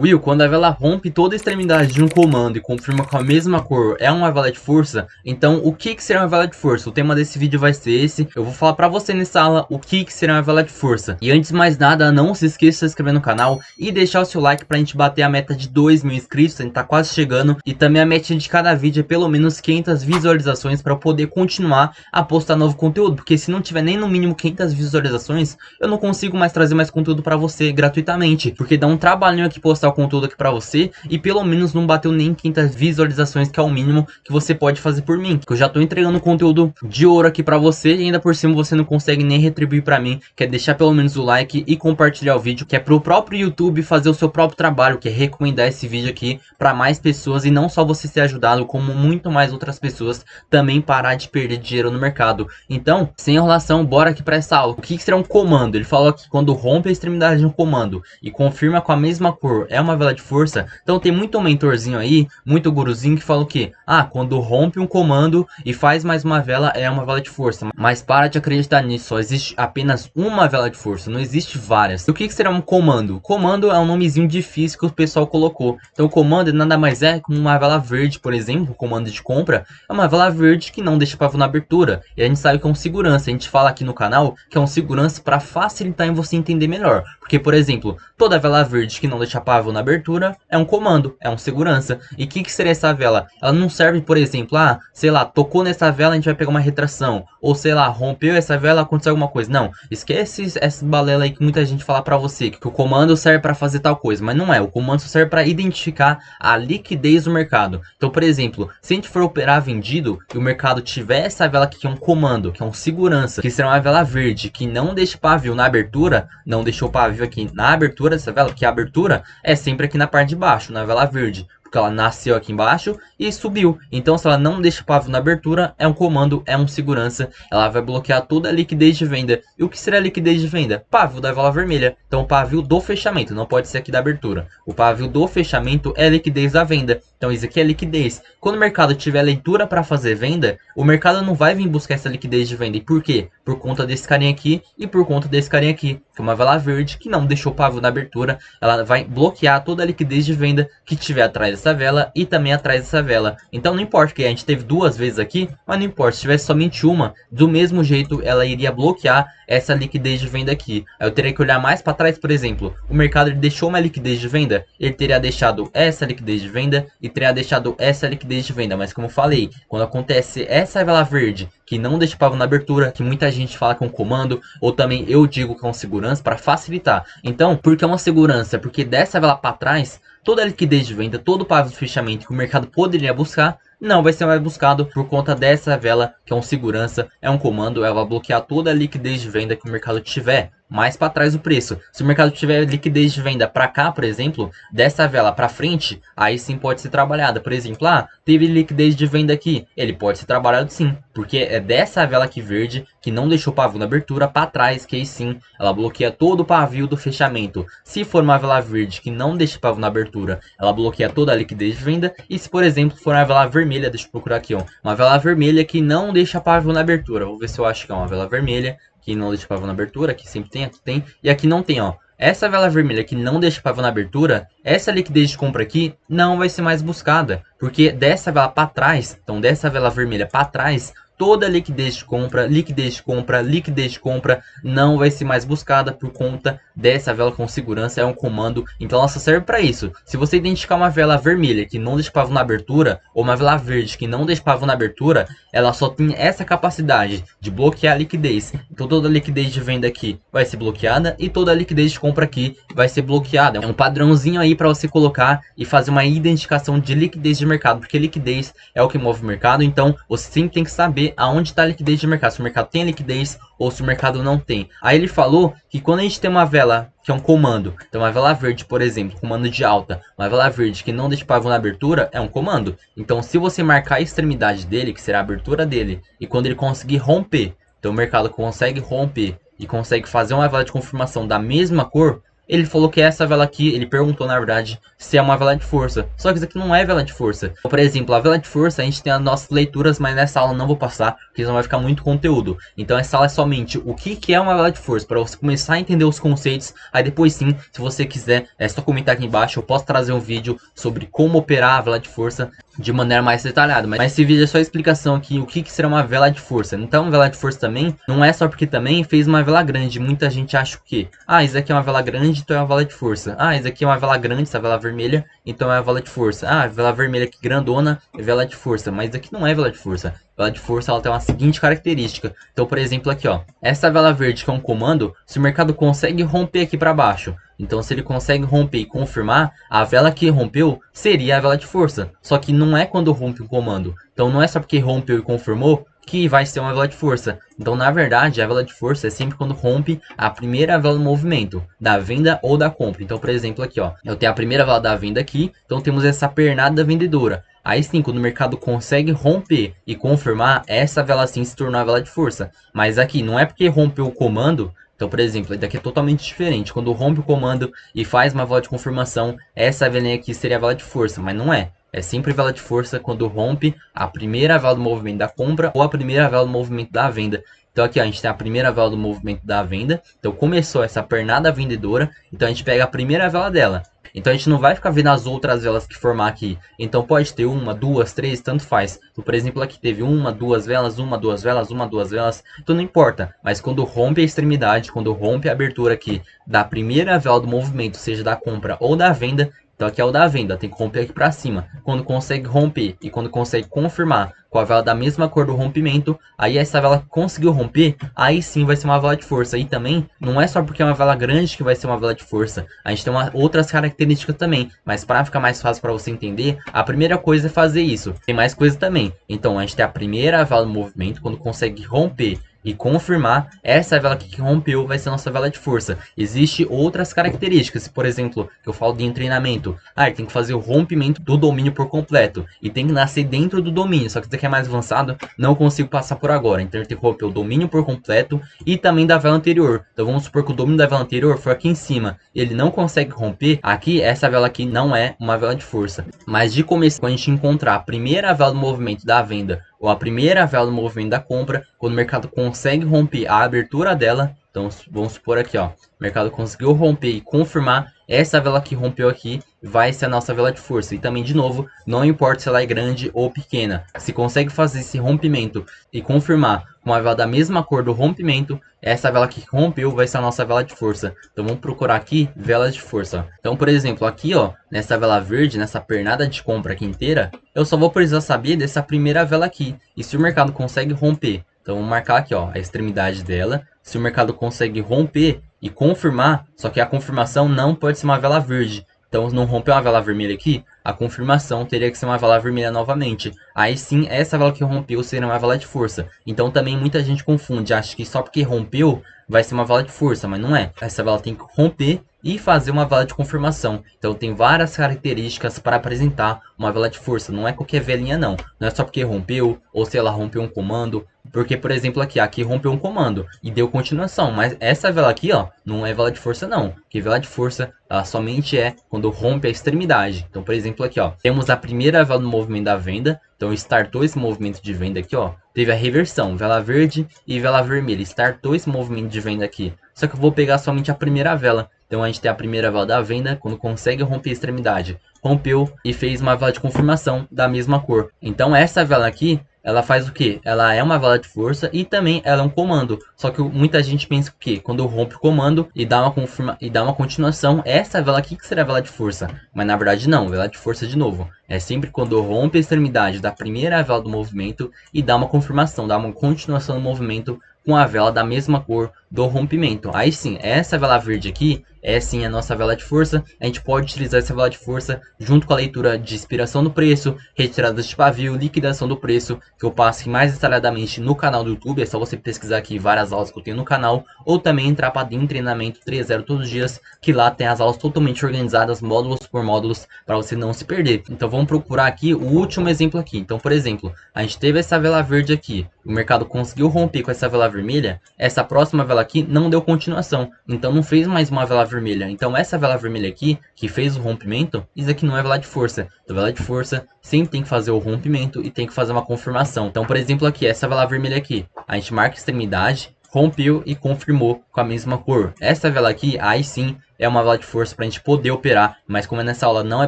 Will, quando a vela rompe toda a extremidade de um comando e confirma com a mesma cor, é uma vela de força? Então, o que seria uma vela de força? O tema desse vídeo vai ser esse. Eu vou falar pra você nessa aula o que seria uma vela de força. E antes de mais nada, não se esqueça de se inscrever no canal e deixar o seu like pra gente bater a meta de 2.000 inscritos. A gente tá quase chegando. E também a meta de cada vídeo é pelo menos 500 visualizações pra eu poder continuar a postar novo conteúdo. Porque se não tiver nem no mínimo 500 visualizações, eu não consigo mais trazer mais conteúdo pra você gratuitamente. Porque dá um trabalhinho aqui postar o conteúdo aqui pra você e pelo menos não bateu nem 500 visualizações, que é o mínimo que você pode fazer por mim, que eu já tô entregando conteúdo de ouro aqui pra você e ainda por cima você não consegue nem retribuir pra mim, que é deixar pelo menos o like e compartilhar o vídeo, que é pro próprio YouTube fazer o seu próprio trabalho, que é recomendar esse vídeo aqui pra mais pessoas e não só você ser ajudado, como muito mais outras pessoas também parar de perder dinheiro no mercado. Então, sem enrolação, bora aqui pra essa aula. O que será um comando? Ele falou que quando rompe a extremidade de um comando e confirma com a mesma cor, é uma vela de força. Então tem muito mentorzinho aí, muito guruzinho que fala o que? Ah, quando rompe um comando e faz mais uma vela, é uma vela de força. Mas para de acreditar nisso, só existe apenas uma vela de força, não existe várias. E o que será um comando? Comando é um nomezinho difícil que o pessoal colocou. Então o comando nada mais é que uma vela verde, por exemplo, o comando de compra, é uma vela verde que não deixa pavio na abertura. E a gente sabe que é um segurança, a gente fala aqui no canal que é um segurança para facilitar em você entender melhor. Porque, por exemplo, toda vela verde que não deixa pavio na abertura é um comando, é um segurança. E o que seria essa vela? Ela não serve, por exemplo, sei lá, tocou nessa vela, a gente vai pegar uma retração. Ou sei lá, rompeu essa vela, aconteceu alguma coisa. Não, esquece essa balela aí que muita gente fala pra você, que o comando serve pra fazer tal coisa. Mas não é, o comando só serve pra identificar a liquidez do mercado. Então, por exemplo, se a gente for operar vendido e o mercado tiver essa vela aqui que é um comando, que é um segurança, que será uma vela verde, que não deixa pavio na abertura, não deixou pavio aqui na abertura dessa vela, porque a abertura é sempre aqui na parte de baixo, na vela verde, porque ela nasceu aqui embaixo e subiu. Então se ela não deixa pavio na abertura, é um comando, é um segurança, ela vai bloquear toda a liquidez de venda. E o que seria a liquidez de venda? Pavio da vela vermelha. Então o pavio do fechamento, não pode ser aqui da abertura. O pavio do fechamento é a liquidez da venda. Então isso aqui é liquidez. Quando o mercado tiver leitura para fazer venda, o mercado não vai vir buscar essa liquidez de venda. E por quê? Por conta desse carinha aqui e por conta desse carinha aqui, que é uma vela verde que não deixou pavio na abertura. Ela vai bloquear toda a liquidez de venda que tiver atrás dessa vela e também atrás dessa vela. Então não importa que a gente teve duas vezes aqui, mas não importa, se tivesse somente uma, do mesmo jeito ela iria bloquear essa liquidez de venda aqui. Aí eu teria que olhar mais para trás, por exemplo, o mercado ele deixou uma liquidez de venda, ele teria deixado essa liquidez de venda e teria deixado essa liquidez de venda. Mas como eu falei, quando acontece essa vela verde que não deixa pavio na abertura, que muita gente fala que é um comando, ou também eu digo que é um segurança para facilitar. Então, por que é uma segurança? Porque dessa vela para trás, toda a liquidez de venda, todo o pavio de fechamento que o mercado poderia buscar, não vai ser mais buscado por conta dessa vela, que é um segurança, é um comando, ela vai bloquear toda a liquidez de venda que o mercado tiver mais para trás do preço. Se o mercado tiver liquidez de venda para cá, por exemplo, dessa vela para frente, aí sim pode ser trabalhada. Por exemplo, teve liquidez de venda aqui, ele pode ser trabalhado sim, porque é dessa vela aqui verde que não deixou pavio na abertura para trás, que aí sim ela bloqueia todo o pavio do fechamento. Se for uma vela verde que não deixa pavio na abertura, ela bloqueia toda a liquidez de venda. E se por exemplo for uma vela vermelha, deixa eu procurar aqui, uma vela vermelha que não deixa pavio na abertura, vou ver se eu acho que é uma vela vermelha que não deixa pavio na abertura, aqui sempre tem, aqui tem, e aqui não tem, essa vela vermelha que não deixa pavio na abertura, essa liquidez de compra aqui não vai ser mais buscada, porque dessa vela para trás, então dessa vela vermelha para trás, toda a liquidez de compra, liquidez de compra, liquidez de compra não vai ser mais buscada por conta dessa vela com segurança, é um comando, então ela só serve para isso. Se você identificar uma vela vermelha que não deixa pavio na abertura, ou uma vela verde que não deixa pavio na abertura, ela só tem essa capacidade de bloquear a liquidez. Então toda a liquidez de venda aqui vai ser bloqueada e toda a liquidez de compra aqui vai ser bloqueada. É um padrãozinho aí para você colocar e fazer uma identificação de liquidez de mercado, porque liquidez é o que move o mercado, então você sempre tem que saber aonde está a liquidez de mercado, se o mercado tem liquidez ou se o mercado não tem. Aí ele falou que quando a gente tem uma vela que é um comando, então uma vela verde, por exemplo, comando de alta, uma vela verde que não deixa pavio na abertura, é um comando. Então se você marcar a extremidade dele, que será a abertura dele, e quando ele conseguir romper, então o mercado consegue romper e consegue fazer uma vela de confirmação da mesma cor, ele falou que essa vela aqui, ele perguntou na verdade se é uma vela de força, só que isso aqui não é vela de força. Então, por exemplo, a vela de força a gente tem as nossas leituras, mas nessa aula não vou passar, porque senão vai ficar muito conteúdo. Então essa aula é somente o que é uma vela de força, para você começar a entender os conceitos. Aí depois sim, se você quiser, é só comentar aqui embaixo, eu posso trazer um vídeo sobre como operar a vela de força de maneira mais detalhada. Mas esse vídeo é só a explicação aqui, o que será uma vela de força. Então, vela de força também, não é só porque também fez uma vela grande. Muita gente acha o quê? Ah, isso aqui é uma vela grande, então é uma vela de força. Ah, isso aqui é uma vela grande, essa vela vermelha, então é uma vela de força. Ah, vela vermelha aqui grandona, é vela de força. Mas isso aqui não é vela de força. Vela de força, ela tem uma seguinte característica. Então, por exemplo, aqui, ó. Essa vela verde que é um comando, se o mercado consegue romper aqui para baixo, então se ele consegue romper e confirmar, a vela que rompeu seria a vela de força. Só que não é quando rompe um comando. Então não é só porque rompeu e confirmou que vai ser uma vela de força. Então, na verdade, a vela de força é sempre quando rompe a primeira vela do movimento, da venda ou da compra. Então, por exemplo, aqui, ó, eu tenho a primeira vela da venda aqui, então temos essa pernada vendedora. Aí sim, quando o mercado consegue romper e confirmar, essa vela sim se tornou a vela de força. Mas aqui, não é porque rompeu o comando. Então, por exemplo, daqui é totalmente diferente. Quando rompe o comando e faz uma vela de confirmação, essa velinha aqui seria a vela de força, mas não é. É sempre vela de força quando rompe a primeira vela do movimento da compra ou a primeira vela do movimento da venda. Então aqui ó, a gente tem a primeira vela do movimento da venda. Então começou essa pernada vendedora, então a gente pega a primeira vela dela. Então a gente não vai ficar vendo as outras velas que formar aqui. Então pode ter uma, duas, três, tanto faz. Então, por exemplo, aqui teve uma, duas velas, uma, duas velas, uma, duas velas. Então não importa. Mas quando rompe a extremidade, quando rompe a abertura aqui da primeira vela do movimento, seja da compra ou da venda, então aqui é o da venda, tem que romper aqui para cima. Quando consegue romper e quando consegue confirmar com a vela da mesma cor do rompimento, aí essa vela conseguiu romper, aí sim vai ser uma vela de força. E também, não é só porque é uma vela grande que vai ser uma vela de força. A gente tem outras características também, mas para ficar mais fácil para você entender, a primeira coisa é fazer isso. Tem mais coisa também. Então a gente tem a primeira vela do movimento, quando consegue romper e confirmar, essa vela aqui que rompeu vai ser a nossa vela de força. Existem outras características, por exemplo, que eu falo de treinamento. Ah, tem que fazer o rompimento do domínio por completo. E tem que nascer dentro do domínio. Só que isso aqui é mais avançado, não consigo passar por agora. Então a gente tem que romper o domínio por completo e também da vela anterior. Então vamos supor que o domínio da vela anterior foi aqui em cima. Ele não consegue romper. Aqui, essa vela aqui não é uma vela de força. Mas de começo, quando a gente encontrar a primeira vela do movimento da venda ou a primeira vela do movimento da compra, quando o mercado consegue romper a abertura dela, então vamos supor aqui, ó, o mercado conseguiu romper e confirmar, essa vela que rompeu aqui vai ser a nossa vela de força. E também, de novo, não importa se ela é grande ou pequena, se consegue fazer esse rompimento e confirmar com a vela da mesma cor do rompimento, essa vela que rompeu vai ser a nossa vela de força. Então vamos procurar aqui velas de força. Então, por exemplo, aqui ó, nessa vela verde, nessa pernada de compra aqui inteira, eu só vou precisar saber dessa primeira vela aqui. E se o mercado consegue romper, então vamos marcar aqui ó, a extremidade dela. Se o mercado consegue romper e confirmar, só que a confirmação não pode ser uma vela verde. Então, não rompeu uma vela vermelha aqui, a confirmação teria que ser uma vela vermelha novamente. Aí sim, essa vela que rompeu seria uma vela de força. Então também muita gente confunde, acha que só porque rompeu vai ser uma vela de força, mas não é. Essa vela tem que romper e fazer uma vela de confirmação. Então tem várias características para apresentar uma vela de força. Não é qualquer velinha não. Não é só porque rompeu, ou se ela rompeu um comando. Porque, por exemplo, aqui rompeu um comando e deu continuação. Mas essa vela aqui, ó, não é vela de força não. Porque vela de força, ela somente é quando rompe a extremidade. Então, por exemplo, aqui, ó, temos a primeira vela do movimento da venda. Então, startou esse movimento de venda aqui, ó. Teve a reversão, vela verde e vela vermelha. Startou esse movimento de venda aqui. Só que eu vou pegar somente a primeira vela. Então, a gente tem a primeira vela da venda, quando consegue romper a extremidade. Rompeu e fez uma vela de confirmação da mesma cor. Então, essa vela aqui, ela faz o que? Ela é uma vela de força e também ela é um comando. Só que muita gente pensa que quando rompe o comando e dá uma continuação, essa vela aqui que será a vela de força. Mas na verdade não, vela de força de novo. É sempre quando rompe a extremidade da primeira vela do movimento e dá uma confirmação, dá uma continuação do movimento com a vela da mesma cor do rompimento. Aí sim, essa vela verde aqui é sim a nossa vela de força. A gente pode utilizar essa vela de força junto com a leitura de inspiração do preço, retiradas de pavio, liquidação do preço, que eu passo aqui mais detalhadamente no canal do YouTube. É só você pesquisar aqui várias aulas que eu tenho no canal, ou também entrar para DIN Treinamento 3.0 todos os dias, que lá tem as aulas totalmente organizadas, módulos por módulos, para você não se perder. Então vamos procurar aqui o último exemplo aqui. Então, por exemplo, a gente teve essa vela verde aqui, o mercado conseguiu romper com essa vela vermelha, essa próxima vela vela aqui não deu continuação, então não fez mais uma vela vermelha. Então essa vela vermelha aqui, que fez o rompimento, isso aqui não é vela de força. Então vela de força sempre tem que fazer o rompimento e tem que fazer uma confirmação. Então, por exemplo, aqui, essa vela vermelha aqui, a gente marca a extremidade, rompeu e confirmou com a mesma cor. Essa vela aqui, aí sim, é uma vela de força para a gente poder operar, mas como nessa aula não é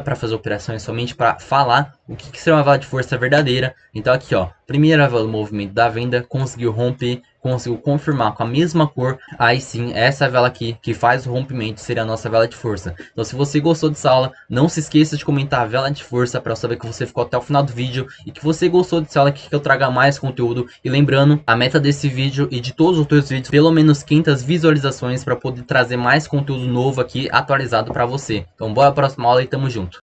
para fazer operação, é somente para falar o que será uma vela de força verdadeira. Então aqui, ó, primeira vela do movimento da venda, conseguiu romper, conseguiu confirmar com a mesma cor, aí sim, essa vela aqui que faz o rompimento seria a nossa vela de força. Então se você gostou dessa aula, não se esqueça de comentar a vela de força para eu saber que você ficou até o final do vídeo e que você gostou dessa aula aqui, que eu traga mais conteúdo. E lembrando, a meta desse vídeo e de todos os outros vídeos, pelo menos 500 visualizações para poder trazer mais conteúdo novo aqui, atualizado para você. Então bora para a próxima aula e tamo junto.